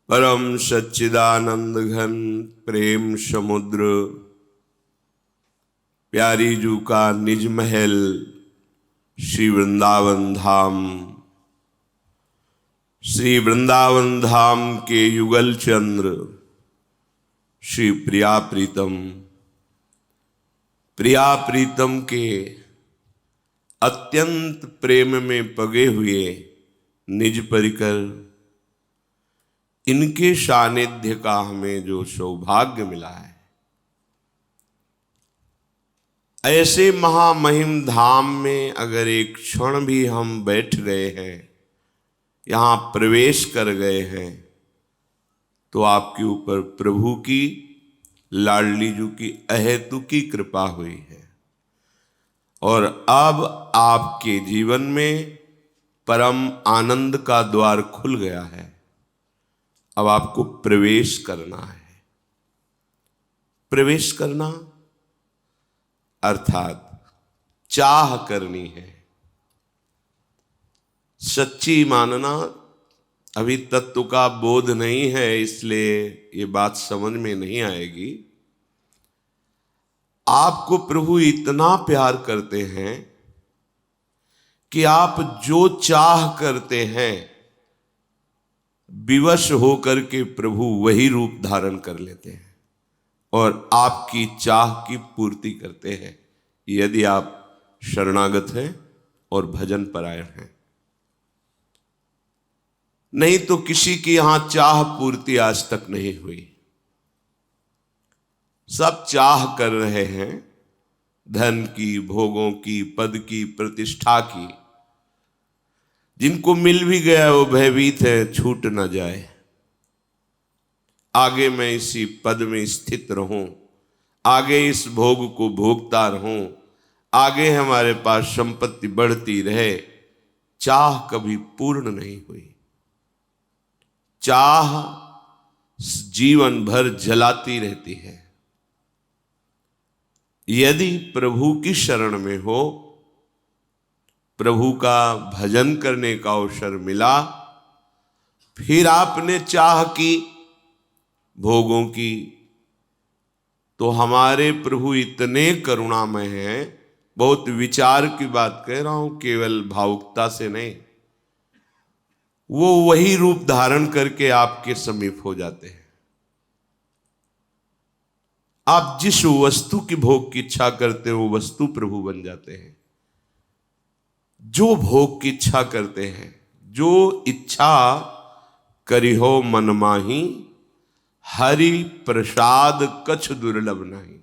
परम सच्चिदानंद घन प्रेम समुद्र प्यारी जू का निज महल श्री वृंदावन धाम, श्री वृंदावन धाम के युगल चंद्र श्री प्रिया प्रीतम के अत्यंत प्रेम में पगे हुए निज परिकर इनके सानिध्य का हमें जो सौभाग्य मिला है, ऐसे महामहिम धाम में अगर एक क्षण भी हम बैठ गए हैं, यहाँ प्रवेश कर गए हैं, तो आपके ऊपर प्रभु की लाडली जू की अहेतुकी कृपा हुई है और अब आपके जीवन में परम आनंद का द्वार खुल गया है। अब आपको प्रवेश करना है। प्रवेश करना अर्थात चाह करनी है। सच्ची मानना अभी तत्व का बोध नहीं है, इसलिए ये बात समझ में नहीं आएगी। आपको प्रभु इतना प्यार करते हैं कि आप जो चाह करते हैं विवश होकर के प्रभु वही रूप धारण कर लेते हैं और आपकी चाह की पूर्ति करते हैं, यदि आप शरणागत हैं और भजन परायण हैं। नहीं तो किसी की यहां चाह पूर्ति आज तक नहीं हुई। सब चाह कर रहे हैं धन की, भोगों की, पद की, प्रतिष्ठा की। जिनको मिल भी गया वो भयभीत है छूट न जाए, आगे मैं इसी पद में स्थित रहूं, आगे इस भोग को भोगता रहूं, आगे हमारे पास संपत्ति बढ़ती रहे। चाह कभी पूर्ण नहीं हुई। चाह जीवन भर जलाती रहती है। यदि प्रभु की शरण में हो, प्रभु का भजन करने का अवसर मिला, फिर आपने चाह की भोगों की, तो हमारे प्रभु इतने करुणामय हैं। बहुत विचार की बात कह रहा हूं, केवल भावुकता से नहीं। वो वही रूप धारण करके आपके समीप हो जाते हैं। आप जिस वस्तु की भोग की इच्छा करते हो, वो वस्तु प्रभु बन जाते हैं। जो भोग की इच्छा करते हैं, जो इच्छा करी हो मन माही, हरि प्रसाद कछ दुर्लभ नहीं।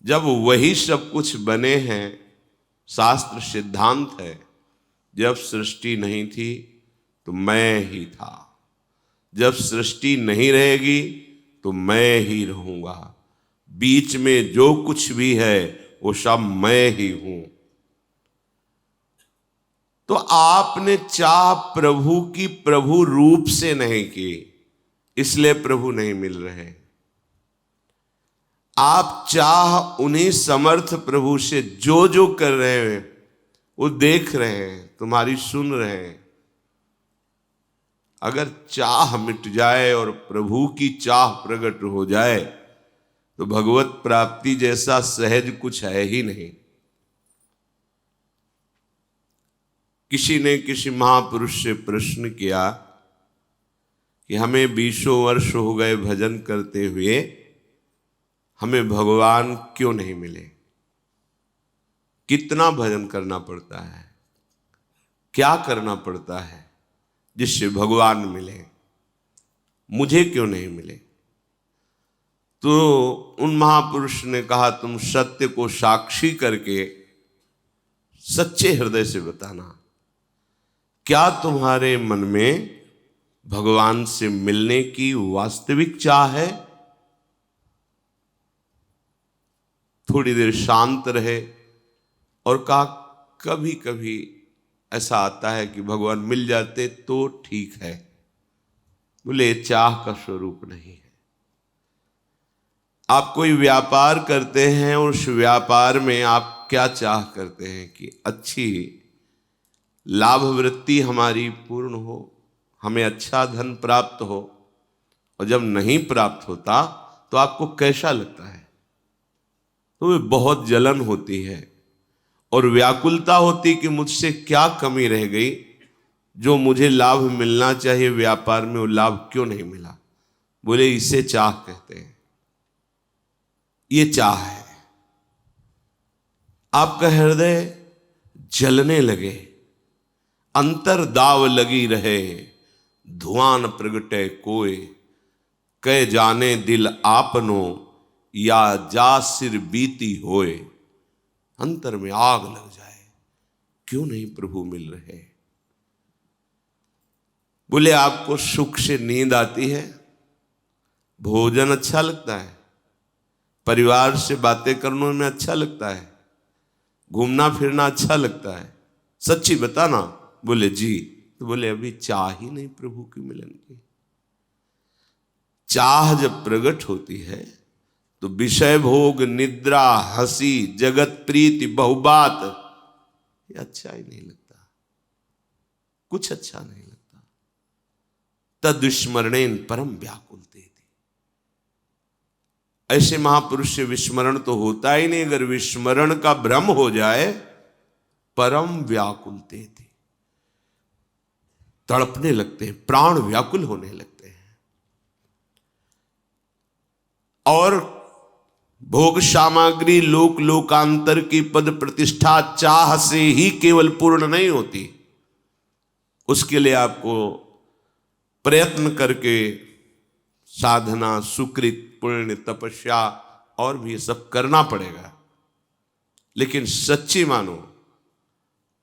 जब वही सब कुछ बने हैं, शास्त्र सिद्धांत है, जब सृष्टि नहीं थी तो मैं ही था, जब सृष्टि नहीं रहेगी तो मैं ही रहूंगा, बीच में जो कुछ भी है वो सब मैं ही हूं। तो आपने चाह प्रभु की प्रभु रूप से नहीं की, इसलिए प्रभु नहीं मिल रहे। आप चाह उन्हीं समर्थ प्रभु से जो जो कर रहे हैं वो देख रहे हैं, तुम्हारी सुन रहे हैं। अगर चाह मिट जाए और प्रभु की चाह प्रकट हो जाए तो भगवत प्राप्ति जैसा सहज कुछ है ही नहीं। किसी ने किसी महापुरुष से प्रश्न किया कि हमें 20 वर्ष हो गए भजन करते हुए, हमें भगवान क्यों नहीं मिले? कितना भजन करना पड़ता है, क्या करना पड़ता है जिससे भगवान मिले? मुझे क्यों नहीं मिले? तो उन महापुरुष ने कहा, तुम सत्य को साक्षी करके सच्चे हृदय से बताना, क्या तुम्हारे मन में भगवान से मिलने की वास्तविक चाह है? थोड़ी देर शांत रहे और कहा, कभी कभी ऐसा आता है कि भगवान मिल जाते तो ठीक है। बोले, चाह का स्वरूप नहीं है। आप कोई व्यापार करते हैं, उस व्यापार में आप क्या चाह करते हैं कि अच्छी लाभ वृत्ति हमारी पूर्ण हो, हमें अच्छा धन प्राप्त हो और जब नहीं प्राप्त होता तो आपको कैसा लगता है? तो बहुत जलन होती है और व्याकुलता होती कि मुझसे क्या कमी रह गई, जो मुझे लाभ मिलना चाहिए व्यापार में वो लाभ क्यों नहीं मिला। बोले इसे चाह कहते हैं। ये चाह है। आपका हृदय जलने लगे, अंतर दाव लगी रहे, धुआं न प्रगटे कोय, कह जाने दिल आपनो या जा सिर बीती होए। अंतर में आग लग जाए, क्यों नहीं प्रभु मिल रहे। बोले आपको सुख से नींद आती है, भोजन अच्छा लगता है, परिवार से बातें करने में अच्छा लगता है, घूमना फिरना अच्छा लगता है, सच्ची बताना। बोले जी। तो बोले अभी चाह ही नहीं प्रभु की मिलन की। चाह जब प्रकट होती है तो विषय भोग, निद्रा, हंसी, जगत प्रीति, बहुबात, ये अच्छा ही नहीं लगता, कुछ अच्छा नहीं लगता। तद्विस्मरणेन परम व्याकुलते थी। ऐसे महापुरुष से विस्मरण तो होता ही नहीं। अगर विस्मरण का भ्रम हो जाए, परम व्याकुलते थी, तड़पने लगते हैं, प्राण व्याकुल होने लगते हैं। और भोग सामग्री, लोक लोकांतर की पद प्रतिष्ठा चाह से ही केवल पूर्ण नहीं होती, उसके लिए आपको प्रयत्न करके साधना, सुकृत, पुण्य, तपस्या और भी सब करना पड़ेगा। लेकिन सच्ची मानो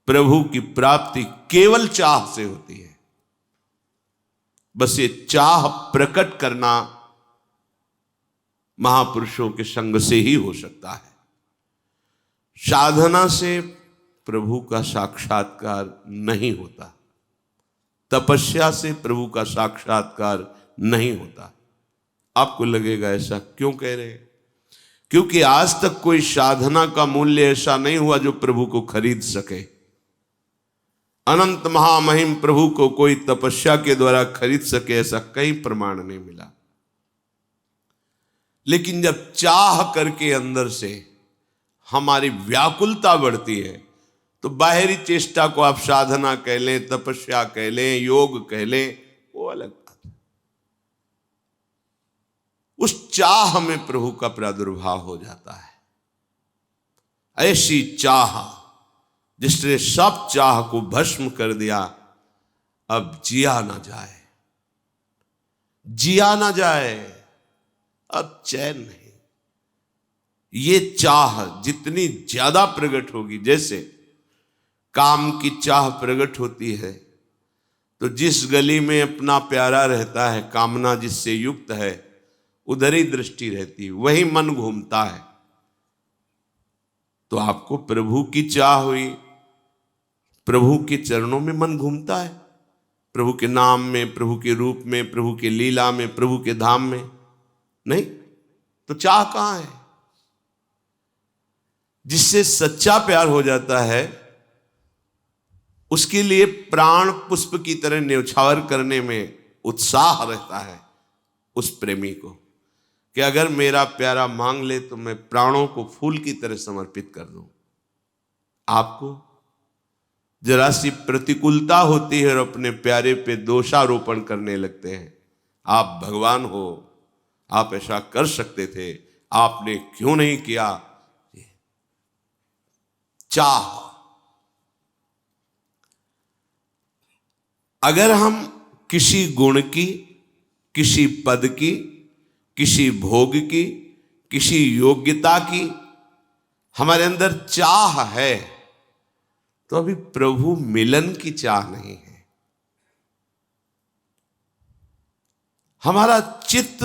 प्रभु की प्राप्ति केवल चाह से होती है। बस ये चाह प्रकट करना महापुरुषों के संग से ही हो सकता है। साधना से प्रभु का साक्षात्कार नहीं होता, तपस्या से प्रभु का साक्षात्कार नहीं होता। आपको लगेगा ऐसा क्यों कह रहे हैं? क्योंकि आज तक कोई साधना का मूल्य ऐसा नहीं हुआ जो प्रभु को खरीद सके। अनंत महामहिम प्रभु को कोई तपस्या के द्वारा खरीद सके, ऐसा कहीं प्रमाण नहीं मिला। लेकिन जब चाह करके अंदर से हमारी व्याकुलता बढ़ती है, तो बाहरी चेष्टा को आप साधना कह लें, तपस्या कह लें, योग कह लें, वो अलग बात है। उस चाह में प्रभु का प्रादुर्भाव हो जाता है। ऐसी चाह जिसने सब चाह को भस्म कर दिया, अब जिया ना जाए, जिया ना जाए, अब चैन नहीं। ये चाह जितनी ज्यादा प्रकट होगी, जैसे काम की चाह प्रकट होती है, तो जिस गली में अपना प्यारा रहता है, कामना जिससे युक्त है, उधर ही दृष्टि रहती है, वही मन घूमता है। तो आपको प्रभु की चाह हुई, प्रभु के चरणों में मन घूमता है, प्रभु के नाम में, प्रभु के रूप में, प्रभु के लीला में, प्रभु के धाम में नहीं, तो चाह कहां है? जिससे सच्चा प्यार हो जाता है, उसके लिए प्राण पुष्प की तरह न्यौछावर करने में उत्साह रहता है उस प्रेमी को, कि अगर मेरा प्यारा मांग ले तो मैं प्राणों को फूल की तरह समर्पित कर दूं। आपको जरा सी प्रतिकूलता होती है और अपने प्यारे पे दोषारोपण करने लगते हैं, आप भगवान हो, आप ऐसा कर सकते थे, आपने क्यों नहीं किया। चाह, अगर हम किसी गुण की, किसी पद की, किसी भोग की, किसी योग्यता की हमारे अंदर चाह है, तो अभी प्रभु मिलन की चाह नहीं है। हमारा चित्त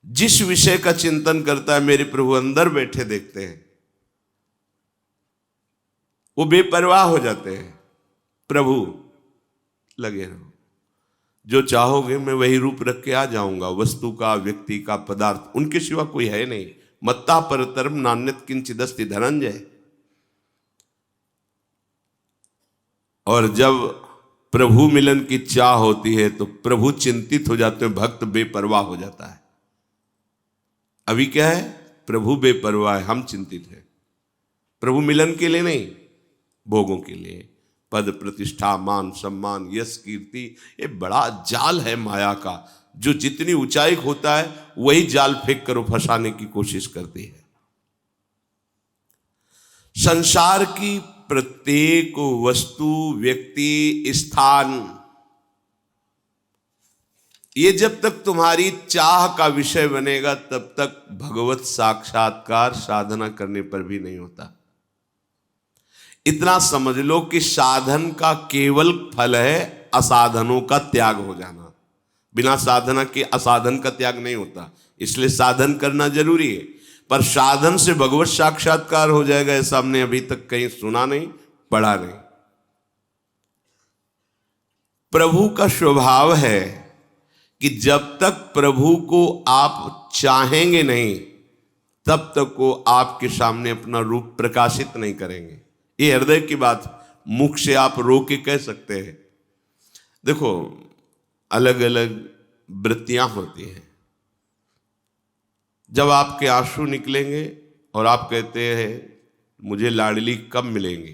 जिस विषय का चिंतन करता है, मेरे प्रभु अंदर बैठे देखते हैं, वो बेपरवाह हो जाते हैं। प्रभु लगे रहो, जो चाहोगे मैं वही रूप रख के आ जाऊंगा, वस्तु का, व्यक्ति का, पदार्थ, उनके सिवा कोई है नहीं। मत्ता परतरम नान्यत किंचिदस्ति धनंजय। और जब प्रभु मिलन की चाह होती है तो प्रभु चिंतित हो जाते हैं, भक्त बेपरवाह हो जाता है। अभी क्या है, प्रभु बेपरवाह है, हम चिंतित हैं। प्रभु मिलन के लिए नहीं, भोगों के लिए, पद प्रतिष्ठा मान सम्मान यश कीर्ति, ये बड़ा जाल है माया का, जो जितनी ऊंचाई होता है वही जाल फेंक कर फंसाने की कोशिश करती है। संसार की प्रत्येक वस्तु, व्यक्ति, स्थान, ये जब तक तुम्हारी चाह का विषय बनेगा तब तक भगवत साक्षात्कार साधना करने पर भी नहीं होता। इतना समझ लो कि साधन का केवल फल है असाधनों का त्याग हो जाना। बिना साधना के असाधन का त्याग नहीं होता, इसलिए साधन करना जरूरी है। पर साधन से भगवत साक्षात्कार हो जाएगा ऐसा हमने अभी तक कहीं सुना नहीं, पढ़ा नहीं। प्रभु का स्वभाव है कि जब तक प्रभु को आप चाहेंगे नहीं तब तक वो आपके सामने अपना रूप प्रकाशित नहीं करेंगे। ये हृदय की बात, मुख से आप रो के कह सकते हैं। देखो, अलग अलग वृत्तियां होती हैं। जब आपके आंसू निकलेंगे और आप कहते हैं मुझे लाडली कब मिलेंगे,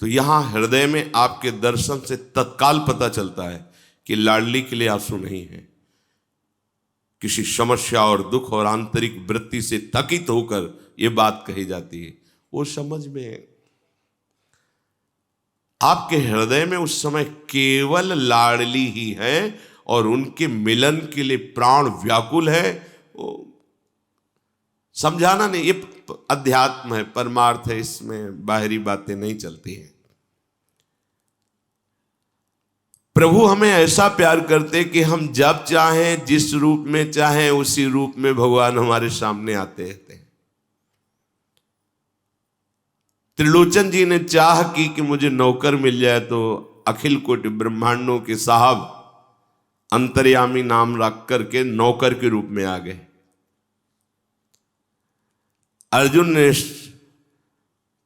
तो यहां हृदय में आपके दर्शन से तत्काल पता चलता है कि लाडली के लिए आंसू नहीं है, किसी समस्या और दुख और आंतरिक वृत्ति से थकित होकर यह बात कही जाती है। वो समझ में, आपके हृदय में उस समय केवल लाडली ही है और उनके मिलन के लिए प्राण व्याकुल है। वो समझाना नहीं, ये अध्यात्म है, परमार्थ है, इसमें बाहरी बातें नहीं चलती हैं। प्रभु हमें ऐसा प्यार करते कि हम जब चाहें, जिस रूप में चाहें, उसी रूप में भगवान हमारे सामने आते रहते हैं। त्रिलोचन जी ने चाह की कि मुझे नौकर मिल जाए तो अखिल कोटि ब्रह्मांडों के साहब अंतर्यामी नाम रख करके नौकर के रूप में आ गए। अर्जुन ने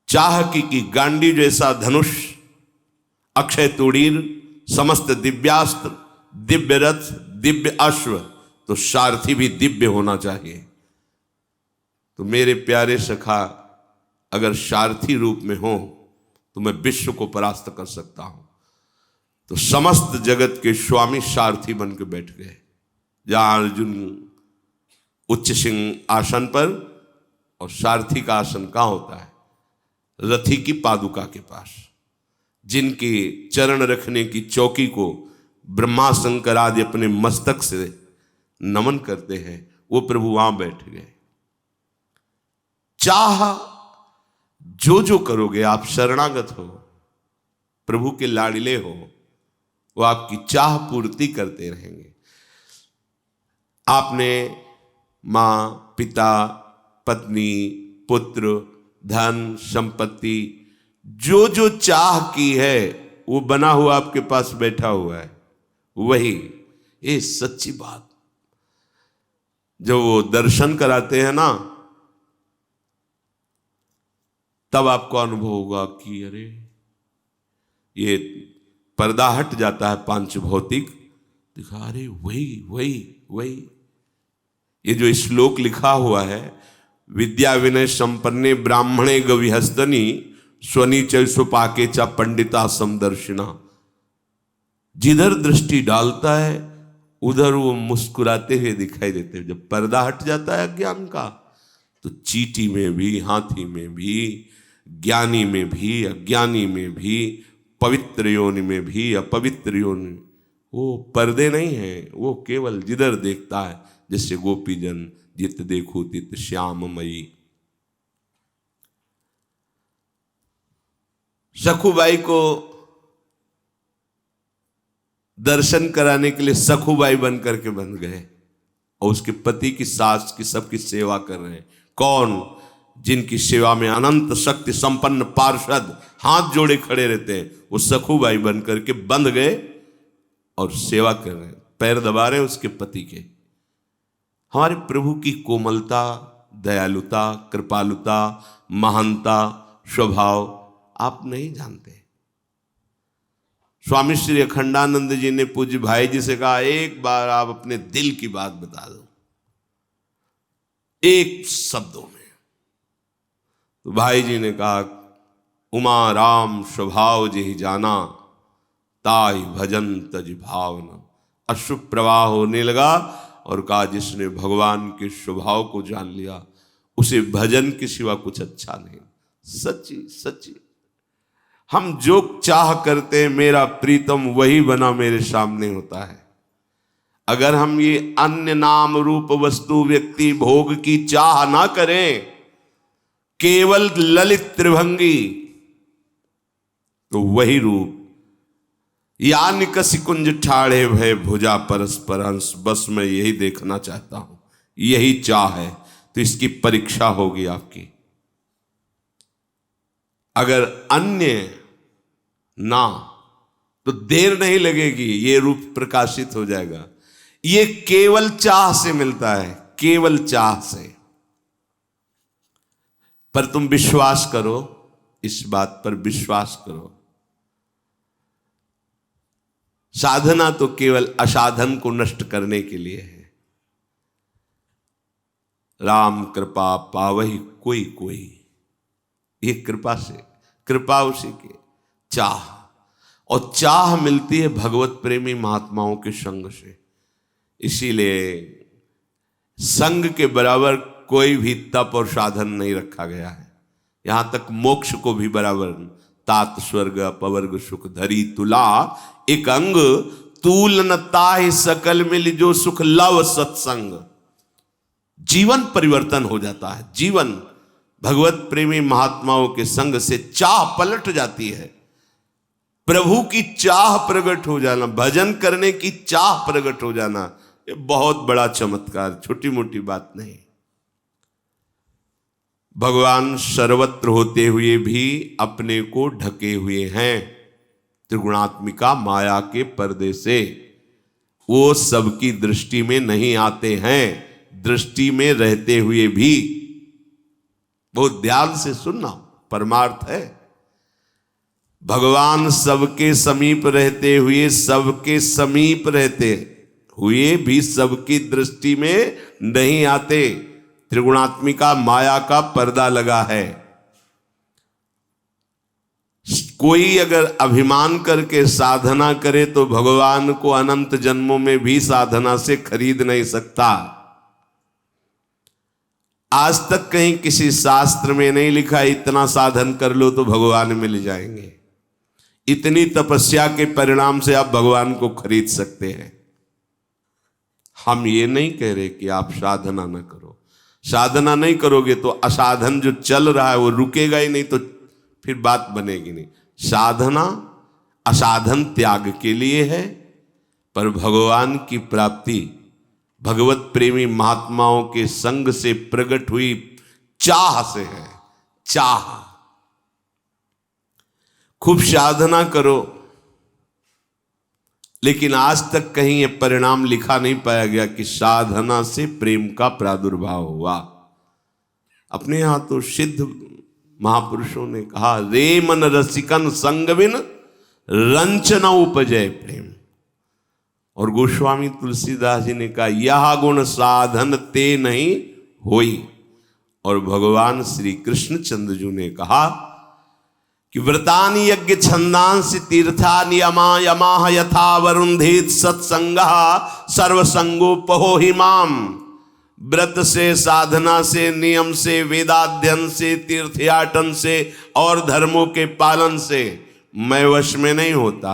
चाह की कि गांडी जैसा धनुष, अक्षय तुड़ीर, समस्त दिव्यास्त्र, दिव्य रथ, दिव्य अश्व, तो सारथी भी दिव्य होना चाहिए। तो मेरे प्यारे सखा अगर सारथी रूप में हो तो मैं विश्व को परास्त कर सकता हूं। तो समस्त जगत के स्वामी सारथी बन के बैठ गए। जहां अर्जुन उच्च सिंह आसन पर, और सारथी का आसन कहां होता है? रथी की पादुका के पास। जिनके चरण रखने की चौकी को ब्रह्मा शंकर आदि अपने मस्तक से नमन करते हैं, वो प्रभु वहां बैठ गए। चाह जो जो करोगे, आप शरणागत हो, प्रभु के लाडले हो, वो आपकी चाह पूर्ति करते रहेंगे। आपने मां, पिता, पत्नी, पुत्र, धन, संपत्ति, जो जो चाह की है वो बना हुआ आपके पास बैठा हुआ है। वही, ये सच्ची बात। जब वो दर्शन कराते हैं ना, तब आपको अनुभव होगा कि अरे ये पर्दा हट जाता है पांच भौतिक, दिखा, अरे वही वही वही। ये जो श्लोक लिखा हुआ है, विद्या विनय संपन्ने ब्राह्मणे गविहस्तनी स्वनीचय सुपाके चा पंडिता समदर्शिना। जिधर दृष्टि डालता है उधर वो मुस्कुराते हुए दिखाई देते हैं। जब पर्दा हट जाता है अज्ञान का, तो चींटी में भी, हाथी में भी, ज्ञानी में भी, अज्ञानी में भी, पवित्र योनि में भी, अपवित्र योनि, वो पर्दे नहीं है। वो केवल जिधर देखता है, जैसे गोपीजन जित देखो तित श्याममयी। सखुबाई को दर्शन कराने के लिए सखुबाई बन करके बन गए, और उसके पति की सास की सबकी सेवा कर रहे हैं। कौन? जिनकी सेवा में अनंत शक्ति संपन्न पार्षद हाथ जोड़े खड़े रहते हैं, वो सखुबाई बन करके बंध गए और सेवा कर रहे हैं, पैर दबा रहे हैं उसके पति के। हमारे प्रभु की कोमलता, दयालुता, कृपालुता, महानता, स्वभाव आप नहीं जानते। स्वामी श्री अखंडानंद जी ने पूज्य भाई जी से कहा, एक बार आप अपने दिल की बात बता दो, एक शब्दों में। तो भाई जी ने कहा, उमा राम स्वभाव जेहि जाना, ताई भजन तज भावना। अश्रु प्रवाह होने लगा और कहा, जिसने भगवान के स्वभाव को जान लिया उसे भजन के सिवा कुछ अच्छा नहीं। सच्ची सच्ची, हम जो चाह करते हैं, मेरा प्रीतम वही बना मेरे सामने होता है। अगर हम ये अन्य नाम रूप वस्तु व्यक्ति भोग की चाह ना करें, केवल ललित त्रिभंगी, तो वही रूप यानी कसी कुंज ठाड़े भय भुजा परस्पर हंस, बस मैं यही देखना चाहता हूं, यही चाह है। तो इसकी परीक्षा होगी आपकी। अगर अन्य ना, तो देर नहीं लगेगी, ये रूप प्रकाशित हो जाएगा। ये केवल चाह से मिलता है, केवल चाह से। पर तुम विश्वास करो, इस बात पर विश्वास करो, साधना तो केवल असाधन को नष्ट करने के लिए है। राम कृपा पावही कोई कोई, ये कृपा से, कृपा उसी के, चाह, और चाह मिलती है भगवत प्रेमी महात्माओं के संग से। इसीलिए संग के बराबर कोई भी तप और साधन नहीं रखा गया है। यहां तक मोक्ष को भी बराबर, तात स्वर्ग अपवर्ग सुख धरी तुला, एक अंग तूल न ताहि सकल मिल जो सुख लव सत्संग। जीवन परिवर्तन हो जाता है, जीवन भगवत प्रेमी महात्माओं के संग से चाह पलट जाती है। प्रभु की चाह प्रकट हो जाना, भजन करने की चाह प्रकट हो जाना, ये बहुत बड़ा चमत्कार, छोटी मोटी बात नहीं। भगवान सर्वत्र होते हुए भी अपने को ढके हुए हैं त्रिगुणात्मिका माया के पर्दे से। वो सबकी दृष्टि में नहीं आते हैं, दृष्टि में रहते हुए भी। बहुत ध्यान से सुनना, परमार्थ है। भगवान सबके समीप रहते हुए, सबके समीप रहते हुए भी सबकी दृष्टि में नहीं आते। त्रिगुणात्मिका माया का पर्दा लगा है। कोई अगर अभिमान करके साधना करे तो भगवान को अनंत जन्मों में भी साधना से खरीद नहीं सकता। आज तक कहीं किसी शास्त्र में नहीं लिखा इतना साधन कर लो तो भगवान मिल जाएंगे। इतनी तपस्या के परिणाम से आप भगवान को खरीद सकते हैं। हम ये नहीं कह रहे कि आप साधना न करो। साधना नहीं करोगे तो असाधन जो चल रहा है वो रुकेगा ही नहीं, तो फिर बात बनेगी नहीं। साधना असाधन त्याग के लिए है, पर भगवान की प्राप्ति भगवत प्रेमी महात्माओं के संग से प्रकट हुई चाह से है। चाह, खूब साधना करो, लेकिन आज तक कहीं यह परिणाम लिखा नहीं पाया गया कि साधना से प्रेम का प्रादुर्भाव हुआ। अपने यहां तो सिद्ध महापुरुषों ने कहा, रे मन रसिकन संग बिन रंच न उपजय प्रेम। और गोस्वामी तुलसीदास जी ने कहा, यह गुण साधन ते नहीं होई। और भगवान श्री कृष्ण चंद्र ने कहा कि व्रतानि यज्ञ छंदांसि तीर्थानि यमा यमाह यथा वरुंधेत सत्संगः सर्वसंगोपहो हिमाम। व्रत से, साधना से, नियम से, वेदाध्ययन से, तीर्थयाटन से और धर्मों के पालन से मैं वश में नहीं होता,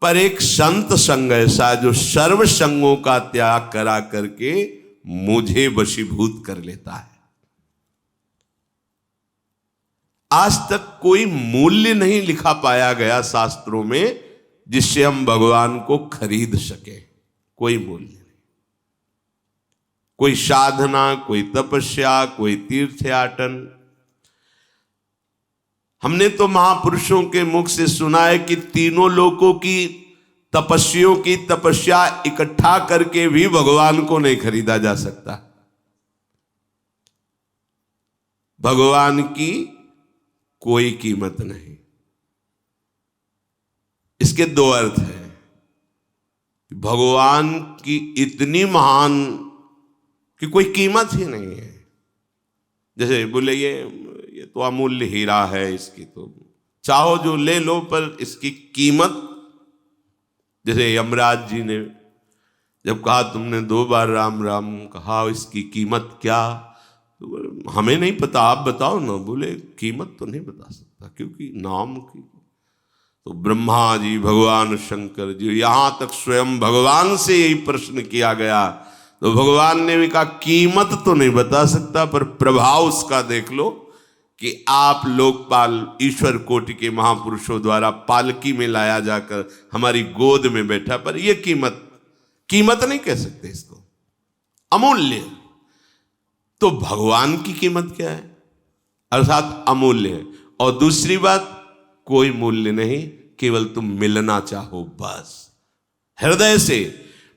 पर एक संत संग ऐसा जो सर्व संगों का त्याग करा करके मुझे वशीभूत कर लेता है। आज तक कोई मूल्य नहीं लिखा पाया गया शास्त्रों में जिससे हम भगवान को खरीद सके। कोई मूल्य नहीं, कोई साधना, कोई तपस्या, कोई तीर्थयाटन। हमने तो महापुरुषों के मुख से सुना है कि तीनों लोकों की तपस्वियों की तपस्या इकट्ठा करके भी भगवान को नहीं खरीदा जा सकता। भगवान की कोई कीमत नहीं। इसके दो अर्थ हैं। भगवान की इतनी महान कि कोई कीमत ही नहीं है। जैसे बोले ये तो अमूल्य हीरा है, इसकी तो चाहो जो ले लो, पर इसकी कीमत, जैसे यमराज जी ने जब कहा तुमने 2 बार राम राम कहा, इसकी कीमत क्या, तो हमें नहीं पता, आप बताओ ना। बोले कीमत तो नहीं बता सकता, क्योंकि नाम की। तो ब्रह्मा जी, भगवान शंकर जी, यहां तक स्वयं भगवान से यही प्रश्न किया गया, तो भगवान ने भी कहा कीमत तो नहीं बता सकता, पर प्रभाव उसका देख लो कि आप लोकपाल ईश्वर कोटि के महापुरुषों द्वारा पालकी में लाया जाकर हमारी गोद में बैठा, पर यह कीमत नहीं कह सकते इसको, अमूल्य। तो भगवान की कीमत क्या है? अर्थात अमूल्य है। और दूसरी बात, कोई मूल्य नहीं, केवल तुम मिलना चाहो बस हृदय से।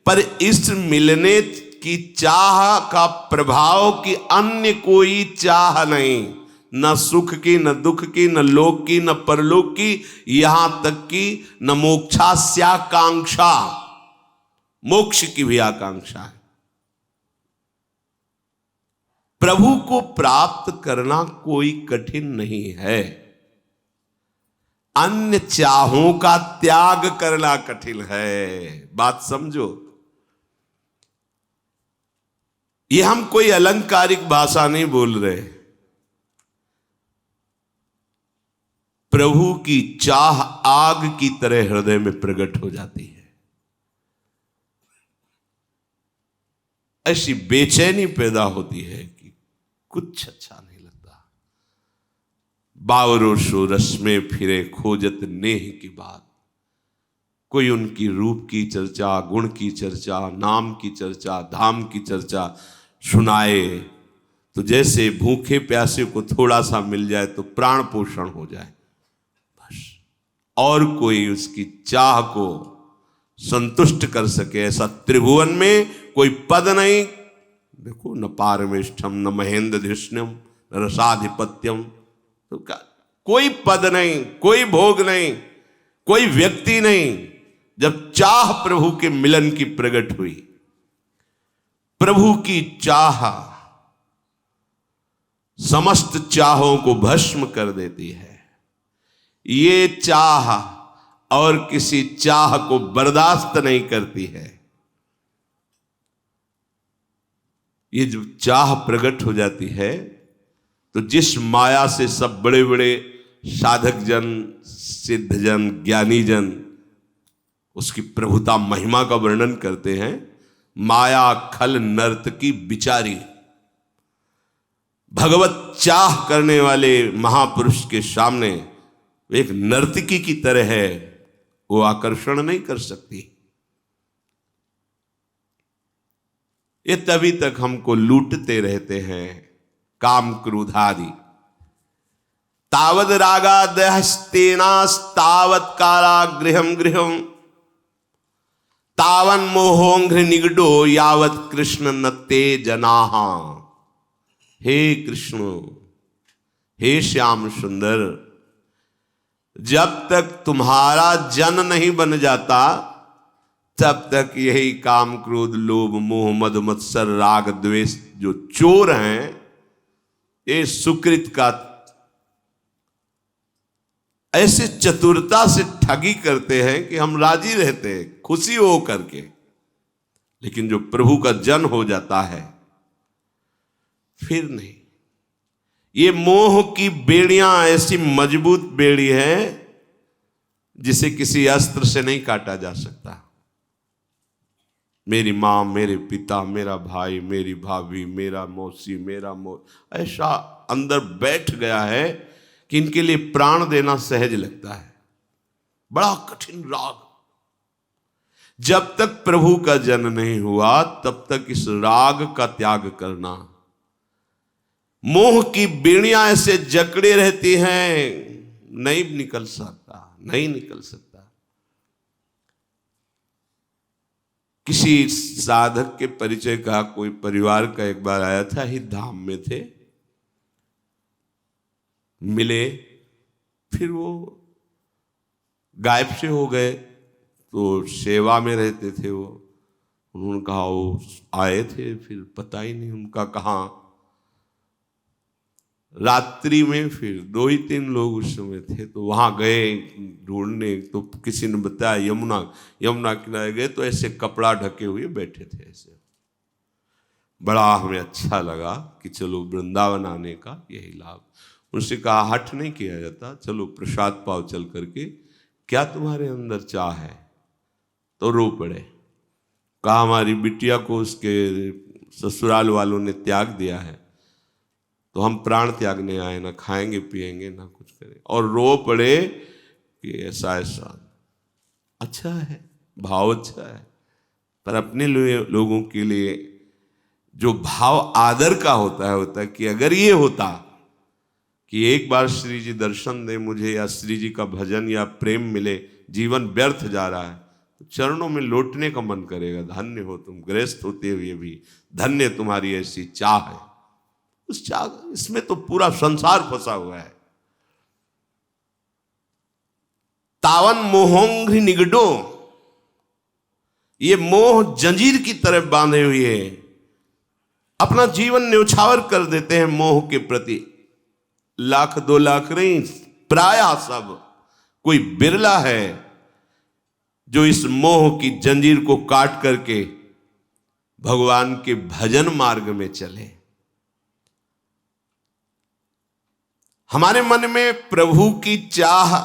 पर इस मिलने की चाह का प्रभाव की अन्य कोई चाह नहीं, न सुख की, न दुख की, न लोक की, न परलोक की, यहां तक कि न मोक्षास्याकांक्षा, मोक्ष की भी आकांक्षा है। प्रभु को प्राप्त करना कोई कठिन नहीं है, अन्य चाहों का त्याग करना कठिन है। बात समझो, ये हम कोई अलंकारिक भाषा नहीं बोल रहे। प्रभु की चाह आग की तरह हृदय में प्रकट हो जाती है। ऐसी बेचैनी पैदा होती है कि कुछ अच्छा नहीं लगता। बावरो सो रस में फिरे खोजत नेह की बात, कोई उनकी रूप की चर्चा, गुण की चर्चा, नाम की चर्चा, धाम की चर्चा सुनाए तो जैसे भूखे प्यासे को थोड़ा सा मिल जाए तो प्राण पोषण हो जाए, बस। और कोई उसकी चाह को संतुष्ट कर सके ऐसा त्रिभुवन में कोई पद नहीं। देखो, न पारमेष्ठम, न महेंद्र धृष्ण्यम, न रसाधिपत्यम, तो कोई पद नहीं, कोई भोग नहीं, कोई व्यक्ति नहीं। जब चाह प्रभु के मिलन की प्रकट हुई, प्रभु की चाह समस्त चाहों को भस्म कर देती है। ये चाह और किसी चाह को बर्दाश्त नहीं करती है। ये जो चाह प्रकट हो जाती है, तो जिस माया से सब बड़े बड़े साधक जन, सिद्ध जन, ज्ञानी जन उसकी प्रभुता महिमा का वर्णन करते हैं, माया खल नर्तकी बिचारी, भगवत चाह करने वाले महापुरुष के सामने एक नर्तकी की तरह है, वो आकर्षण नहीं कर सकती। ये तभी तक हमको लूटते रहते हैं, काम क्रोध आदि। तावद रागा दहस्तेनास्तावत कारागृहम गृहम, तावन मोहोंघ्र निगडो यावत कृष्ण नते जनाहा। हे कृष्ण, हे श्याम सुंदर, जब तक तुम्हारा जन नहीं बन जाता, तब तक यही काम क्रोध लोभ मोह मद मत्सर राग द्वेष जो चोर हैं, ये सुकृत का ऐसे चतुरता से ठगी करते हैं कि हम राजी रहते हैं खुशी हो करके। लेकिन जो प्रभु का जन हो जाता है, फिर नहीं। ये मोह की बेड़ियां ऐसी मजबूत बेड़ी है जिसे किसी अस्त्र से नहीं काटा जा सकता। मेरी मां, मेरे पिता, मेरा भाई, मेरी भाभी, मेरा मौसी, ऐसा अंदर बैठ गया है कि इनके लिए प्राण देना सहज लगता है। बड़ा कठिन राग। जब तक प्रभु का जन नहीं हुआ, तब तक इस राग का त्याग करना। मोह की बेड़ियां ऐसे जकड़े रहती हैं, नहीं निकल सकता, नहीं निकल सकता। किसी साधक के परिचय का कोई परिवार का एक बार आया था, ही धाम में थे, मिले, फिर वो गायब से हो गए। तो सेवा में रहते थे वो, उन्होंने कहा वो आए थे, फिर पता ही नहीं उनका कहाँ। रात्रि में फिर 2 ही 3 लोग उस समय थे, तो वहां गए ढूंढने। तो किसी ने बताया यमुना किनारे गए तो ऐसे कपड़ा ढके हुए बैठे थे ऐसे। बड़ा हमें अच्छा लगा कि चलो वृंदावन आने का यही लाभ। उनसे कहा हठ नहीं किया जाता, चलो प्रसाद पाओ चल करके, क्या तुम्हारे अंदर चाह है? तो रो पड़े। कहा हमारी बिटिया को उसके ससुराल वालों ने त्याग दिया है, तो हम प्राण त्यागने आए, ना खाएंगे पिएंगे ना कुछ करें। और रो पड़े कि ऐसा ऐसा। अच्छा है, भाव अच्छा है, पर अपने लोगों के लिए जो भाव आदर का होता है कि अगर ये होता कि एक बार श्री जी दर्शन दे मुझे, या श्री जी का भजन या प्रेम मिले, जीवन व्यर्थ जा रहा है, तो चरणों में लौटने का मन करेगा। धन्य हो तुम, गृहस्थ होते हुए भी धन्य तुम्हारी ऐसी चाह है। उस चाह, इसमें तो पूरा संसार फंसा हुआ है। तावन मोहोंघ्रि निगडो, ये मोह जंजीर की तरफ बांधे हुए अपना जीवन न्यौछावर कर देते हैं मोह के प्रति। 1,00,000 2 लाख नहीं, प्राय सब, कोई बिरला है जो इस मोह की जंजीर को काट करके भगवान के भजन मार्ग में चले। हमारे मन में प्रभु की चाह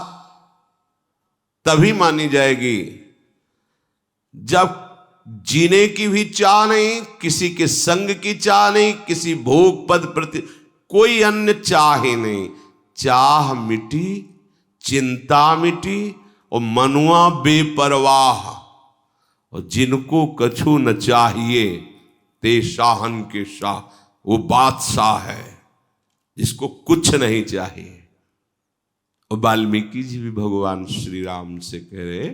तभी मानी जाएगी जब जीने की भी चाह नहीं, किसी के संग की चाह नहीं, किसी भोग पद प्रति कोई अन्य चाह ही नहीं। चाह मिटी, चिंता मिटी, और मनुआ बेपरवाह। और जिनको कछु न चाहिए ते शाहन के शाह, वो बादशाह है जिसको कुछ नहीं चाहिए। और वाल्मीकि जी भी भगवान श्री राम से कह रहे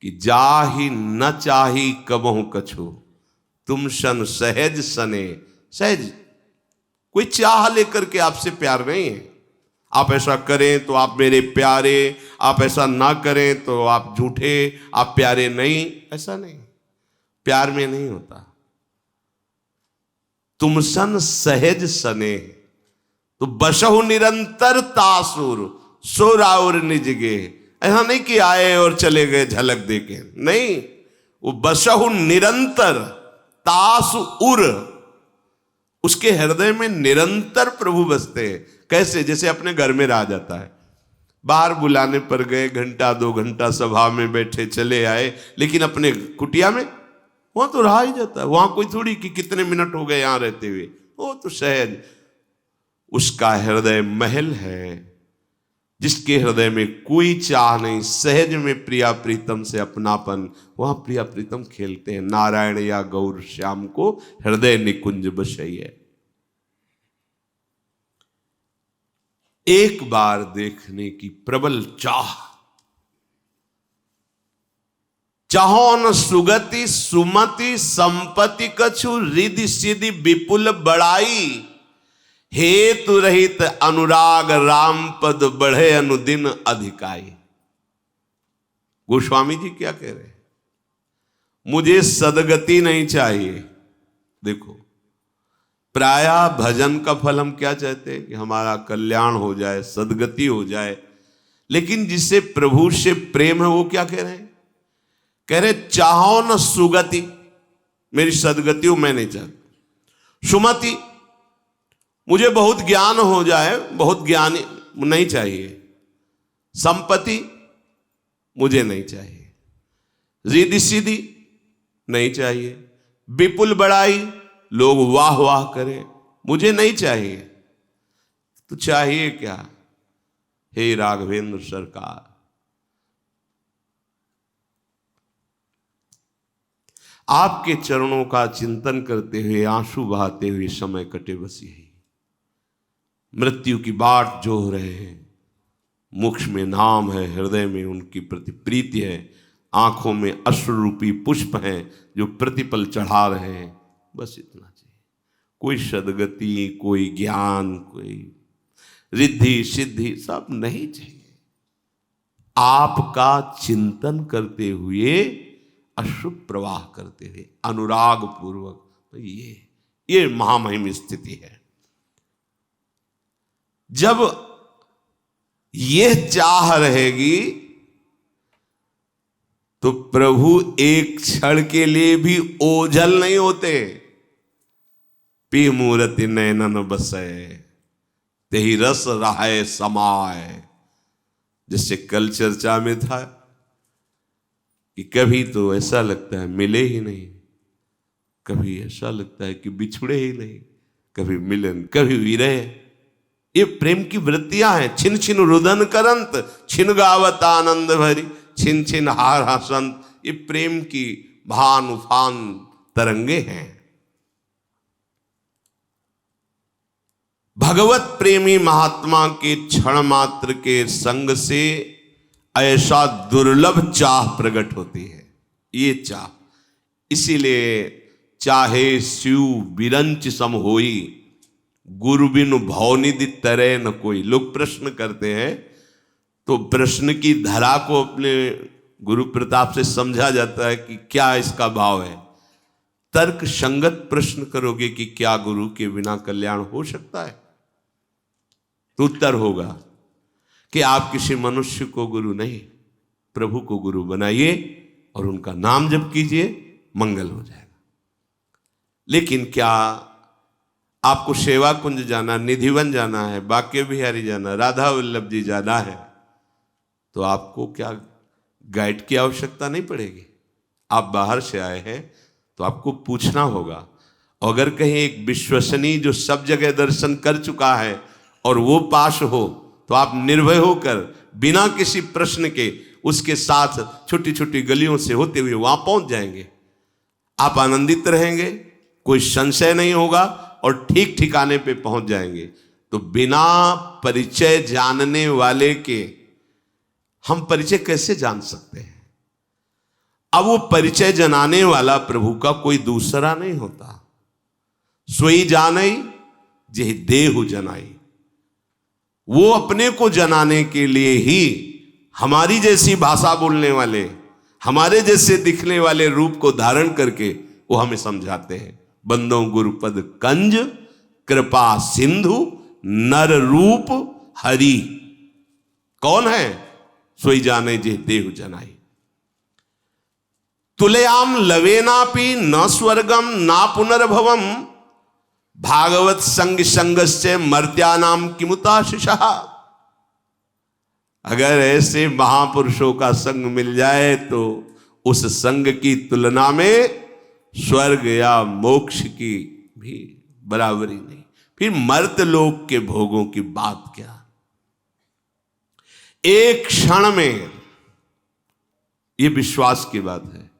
कि जाहि न चाही कबहु कछु, तुम सन सहज सने। सहज, कोई चाह लेकर के आपसे प्यार नहीं है। आप ऐसा करें तो आप मेरे प्यारे, आप ऐसा ना करें तो आप झूठे, आप प्यारे नहीं, ऐसा नहीं। प्यार में नहीं होता। तुम सन सहज सने, तो बसहु निरंतर तासुर, सो राउर निज गे। ऐसा नहीं कि आए और चले गए झलक देके, नहीं। वो बसहु निरंतर तास उर, उसके हृदय में निरंतर प्रभु बसते हैं। कैसे? जैसे अपने घर में रह जाता है, बाहर बुलाने पर गए, 1-2 घंटा सभा में बैठे चले आए, लेकिन अपने कुटिया में वहां तो रहा ही जाता है। वहां कोई थोड़ी कि कितने मिनट हो गए यहां रहते हुए, वो तो सहज। उसका हृदय महल है, जिसके हृदय में कोई चाह नहीं, सहज में प्रिया प्रीतम से अपनापन। वहां प्रिया प्रीतम खेलते हैं। नारायण या गौर श्याम को हृदय निकुंज बसैये। एक बार देखने की प्रबल चाह। चाहो न सुगति सुमति संपत्ति कछु, रिधि सिद्धि विपुल बड़ाई। हेतु रहित अनुराग राम पद, बढ़े अनुदिन अधिकाई। गोस्वामी जी क्या कह रहे हैं? मुझे सदगति नहीं चाहिए। देखो, प्राय भजन का फल हम क्या चाहते हैं कि हमारा कल्याण हो जाए, सदगति हो जाए। लेकिन जिसे प्रभु से प्रेम है वो क्या कह रहे हैं? कह रहे चाहो न सुगति, मेरी सदगति हो, मैं नहीं चाहता। सुमति, मुझे बहुत ज्ञान हो जाए, बहुत ज्ञानी नहीं चाहिए। संपत्ति मुझे नहीं चाहिए। रिद्धि सिद्धि नहीं चाहिए। विपुल बड़ाई, लोग वाह वाह करें, मुझे नहीं चाहिए। तो चाहिए क्या? हे राघवेंद्र सरकार, आपके चरणों का चिंतन करते हुए, आंसू बहाते हुए समय कटे बस यही। मृत्यु की बाट जोह रहे हैं, मुख में नाम है, हृदय में उनकी प्रति प्रीति है, आंखों में अश्रु रूपी पुष्प हैं जो प्रतिपल चढ़ा रहे हैं। बस इतना चाहिए। कोई सदगति, कोई ज्ञान, कोई रिद्धि सिद्धि सब नहीं चाहिए। आपका चिंतन करते हुए, अश्रु प्रवाह करते हुए, अनुराग पूर्वक। तो ये महामहिम स्थिति है। जब ये चाह रहेगी तो प्रभु एक क्षण के लिए भी ओझल नहीं होते। पी मूर्ति नैनन बसै, तेहि रस रहाय समाय। जिससे कल चर्चा में था कि कभी तो ऐसा लगता है मिले ही नहीं, कभी ऐसा लगता है कि बिछुड़े ही नहीं, कभी मिलन कभी विरह। ये प्रेम की वृत्तियां हैं। छिन छिन रुदन करंत, छिन गावत आनंद भरी, छिन छिन हार हसंत। ये प्रेम की भान उफान तरंगे हैं। भगवत प्रेमी महात्मा के क्षण मात्र के संग से ऐसा दुर्लभ चाह प्रकट होती है। ये चाह, इसीलिए चाहे शिव बिरंच सम होई, गुरु बिनु भवनिधि तरे न कोई। लोग प्रश्न करते हैं तो प्रश्न की धारा को अपने गुरु प्रताप से समझा जाता है कि क्या इसका भाव है। तर्क संगत प्रश्न करोगे कि क्या गुरु के बिना कल्याण हो सकता है, तो उत्तर होगा कि आप किसी मनुष्य को गुरु नहीं, प्रभु को गुरु बनाइए और उनका नाम जप कीजिए, मंगल हो जाएगा। लेकिन क्या आपको सेवा कुंज जाना, निधिवन जाना है, बाके बिहारी जाना, राधा वल्लभ जी जाना है, तो आपको क्या गाइड की आवश्यकता नहीं पड़ेगी। आप बाहर से आए हैं तो आपको पूछना होगा। अगर कहीं एक विश्वसनीय जो सब जगह दर्शन कर चुका है और वो पास हो, तो आप निर्भय होकर बिना किसी प्रश्न के उसके साथ छोटी छोटी गलियों से होते हुए वहां पहुंच जाएंगे। आप आनंदित रहेंगे, कोई संशय नहीं होगा और ठीक ठिकाने पे पहुंच जाएंगे। तो बिना परिचय जानने वाले के हम परिचय कैसे जान सकते हैं? अब वो परिचय जनाने वाला प्रभु का कोई दूसरा नहीं होता। सोई जानई जेहि देहु जनाई। वो अपने को जनाने के लिए ही हमारी जैसी भाषा बोलने वाले, हमारे जैसे दिखने वाले रूप को धारण करके वो हमें समझाते हैं। बंदों गुरुपद कंज, कृपा सिंधु, नर रूप हरि। कौन है? सोई जाने जे देहु जनाई। तुलयाम लवेनापि न स्वर्गम ना पुनर्भवम, भागवत संग संगस्य मर्त्यानाम किमुताशिषा। अगर ऐसे महापुरुषों का संग मिल जाए तो उस संग की तुलना में स्वर्ग या मोक्ष की भी बराबरी नहीं। फिर मर्त लोक के भोगों की बात क्या। एक क्षण में, यह विश्वास की बात है,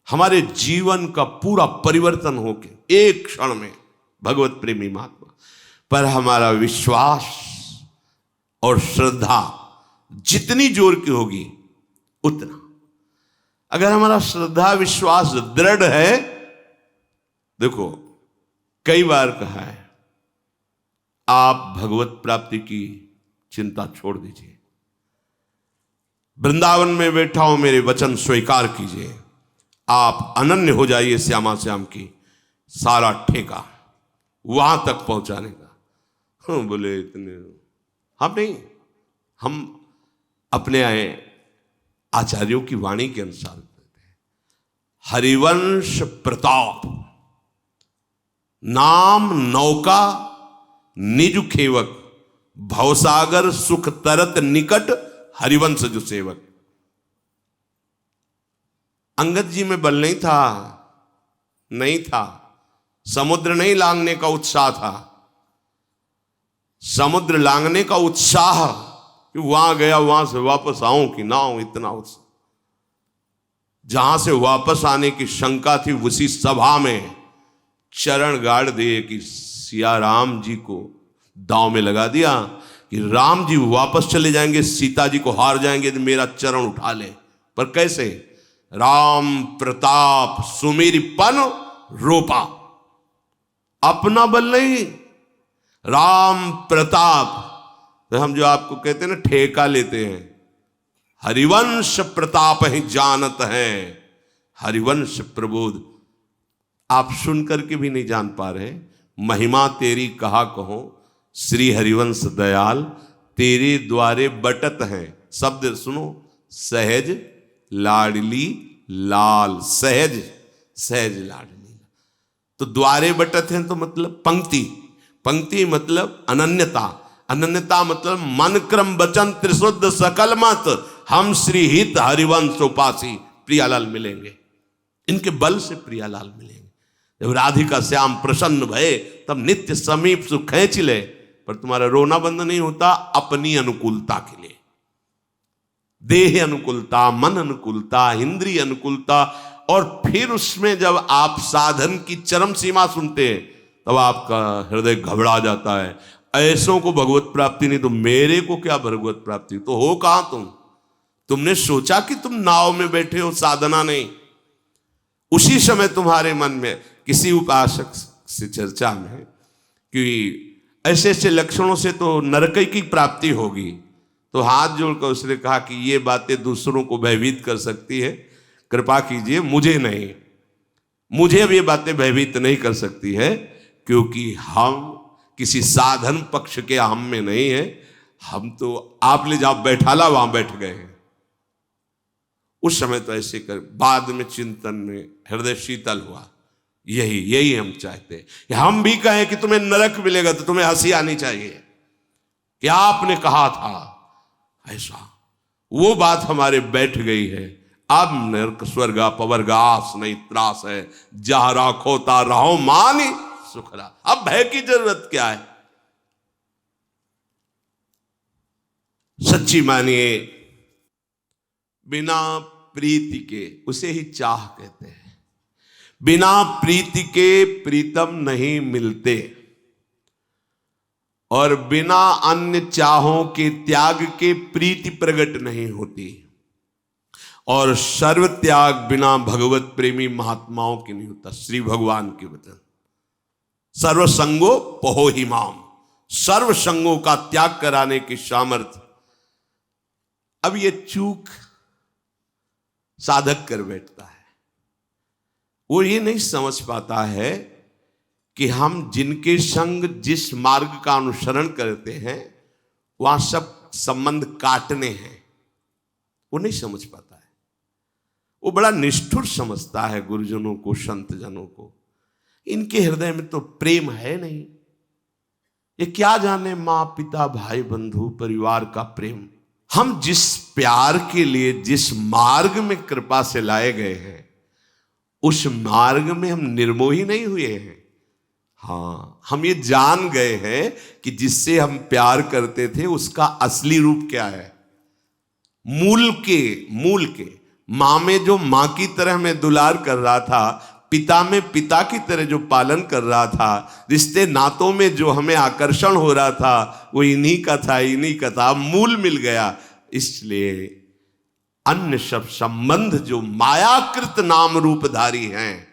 हमारे जीवन का पूरा परिवर्तन होके एक क्षण में भगवत प्रेमी महात्मा पर हमारा विश्वास और श्रद्धा जितनी जोर की होगी उतना। अगर हमारा श्रद्धा विश्वास दृढ़ है, देखो कई बार कहा है, आप भगवत प्राप्ति की चिंता छोड़ दीजिए। वृंदावन में बैठा हूं, मेरे वचन स्वीकार कीजिए। आप अनन्य हो जाइए श्यामा श्याम की। सारा ठेका वहां तक पहुंचाने का। बोले इतने हम नहीं, हम अपने आचार्यों की वाणी के अनुसार करते हैं। हरिवंश प्रताप नाम नौका निज खेवक, भवसागर सुख तरत निकट, हरिवंश जो सेवक। अंगद जी में बल नहीं था, नहीं था, समुद्र नहीं लांघने का उत्साह था। समुद्र लांघने का उत्साह कि वहां गया वहां से वापस आऊं कि ना आऊं, इतना उत्साह। जहां से वापस आने की शंका थी, उसी सभा में चरण गाड़ दिए कि सिया राम जी को दांव में लगा दिया कि राम जी वापस चले जाएंगे, सीता जी को हार जाएंगे तो मेरा चरण उठा ले। पर कैसे? राम प्रताप सुमेरीपन रोपा, अपना बल नहीं, राम प्रताप। तो हम जो आपको कहते हैं ना ठेका लेते हैं, हरिवंश प्रताप ही जानत हैं। हरिवंश प्रबोध आप सुन करके भी नहीं जान पा रहे। महिमा तेरी कहा कहो, श्री हरिवंश दयाल तेरे द्वारे बटत हैं। शब्द सुनो, सहज लाडली लाल, सहज सहज लाडली। तो द्वारे बटत हैं तो मतलब पंक्ति, पंक्ति मतलब अनन्यता, अनन्यता मतलब मन क्रम वचन त्रिशुद्ध सकल मत, हम श्री हित हरिवंश उपासी प्रियालाल मिलेंगे। इनके बल से प्रियालाल मिलेंगे। जब राधिका श्याम प्रसन्न भये तब नित्य समीप सुख खींच ले, पर तुम्हारा रोना बंद नहीं होता अपनी अनुकूलता के लिए। देह अनुकूलता, मन अनुकूलता, इंद्रिय अनुकूलता, और फिर उसमें जब आप साधन की चरम सीमा सुनते हैं तब आपका हृदय घबरा जाता है। ऐसों को भगवत प्राप्ति नहीं तो मेरे को क्या भगवत प्राप्ति, तो हो कहां तुम? तुमने सोचा कि तुम नाव में बैठे हो, साधना नहीं। उसी समय तुम्हारे मन में किसी उपासक से चर्चा में कि ऐसे ऐसे लक्षणों से तो नरक की प्राप्ति होगी, तो हाथ जोड़कर उसने कहा कि ये बातें दूसरों को भयभीत कर सकती है, कृपा कीजिए मुझे नहीं, मुझे अब ये बातें भयभीत नहीं कर सकती है, क्योंकि हम किसी साधन पक्ष के हम में नहीं है। हम तो आप ले जाओ बैठाला वहां बैठ गए हैं। उस समय तो ऐसे कर, बाद में चिंतन में हृदय शीतल हुआ। यही यही हम चाहते हैं। हम भी कहें कि तुम्हें नरक मिलेगा तो तुम्हें हंसी आनी चाहिए कि आपने कहा था ऐसा, वो बात हमारे बैठ गई है। अब नरक स्वर्गा पवर्गास नहीं त्रास है, जहां राखोता रहो मानी सुखरा। अब भय की जरूरत क्या है? सच्ची मानिए, बिना प्रीति के, उसे ही चाह कहते हैं, बिना प्रीति के प्रीतम नहीं मिलते, और बिना अन्य चाहों के त्याग के प्रीति प्रकट नहीं होती, और सर्व त्याग बिना भगवत प्रेमी महात्माओं के नहीं होता। श्री भगवान के वचन, सर्व संगो पहो ही माम, सर्व संगों का त्याग कराने की सामर्थ्य। अब ये चूक साधक कर बैठता है, वो ये नहीं समझ पाता है कि हम जिनके संग जिस मार्ग का अनुसरण करते हैं वहां सब संबंध काटने हैं, वो नहीं समझ पाता है। वो बड़ा निष्ठुर समझता है गुरुजनों को, संत जनों को। इनके हृदय में तो प्रेम है नहीं। ये क्या जाने माँ पिता भाई बंधु परिवार का प्रेम। हम जिस प्यार के लिए जिस मार्ग में कृपा से लाए गए हैं उस मार्ग में हम निर्मोही नहीं हुए हैं। हाँ, हम ये जान गए हैं कि जिससे हम प्यार करते थे उसका असली रूप क्या है। मूल के माँ में जो माँ की तरह में दुलार कर रहा था, पिता में पिता की तरह जो पालन कर रहा था, रिश्ते नातों में जो हमें आकर्षण हो रहा था वो इन्हीं का था, मूल मिल गया। इसलिए अन्य सब संबंध जो मायाकृत नाम रूपधारी हैं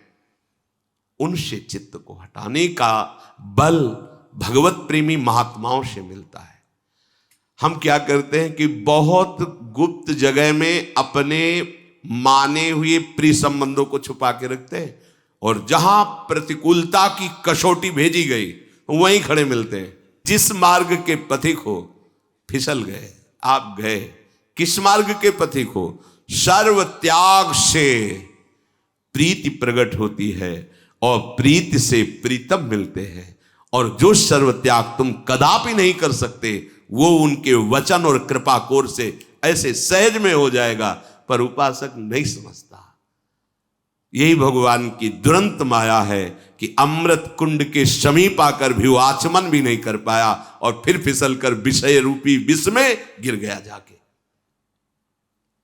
उनसे चित्त को हटाने का बल भगवत प्रेमी महात्माओं से मिलता है। हम क्या करते हैं कि बहुत गुप्त जगह में अपने माने हुए प्रिय संबंधों को छुपा के रखते हैं, और जहां प्रतिकूलता की कसौटी भेजी गई वहीं खड़े मिलते हैं। जिस मार्ग के पथिक हो फिसल गए, आप गए। किस मार्ग के पथिक हो? सर्व त्याग से प्रीति प्रकट होती है और प्रीति से प्रीतम मिलते हैं, और जो सर्व त्याग तुम कदापि नहीं कर सकते वो उनके वचन और कृपा कोर से ऐसे सहज में हो जाएगा, पर उपासक नहीं समझता। यही भगवान की दुरंत माया है कि अमृत कुंड के समीप आकर भी वो आचमन भी नहीं कर पाया और फिर फिसल कर विषय रूपी विष में गिर गया जाके।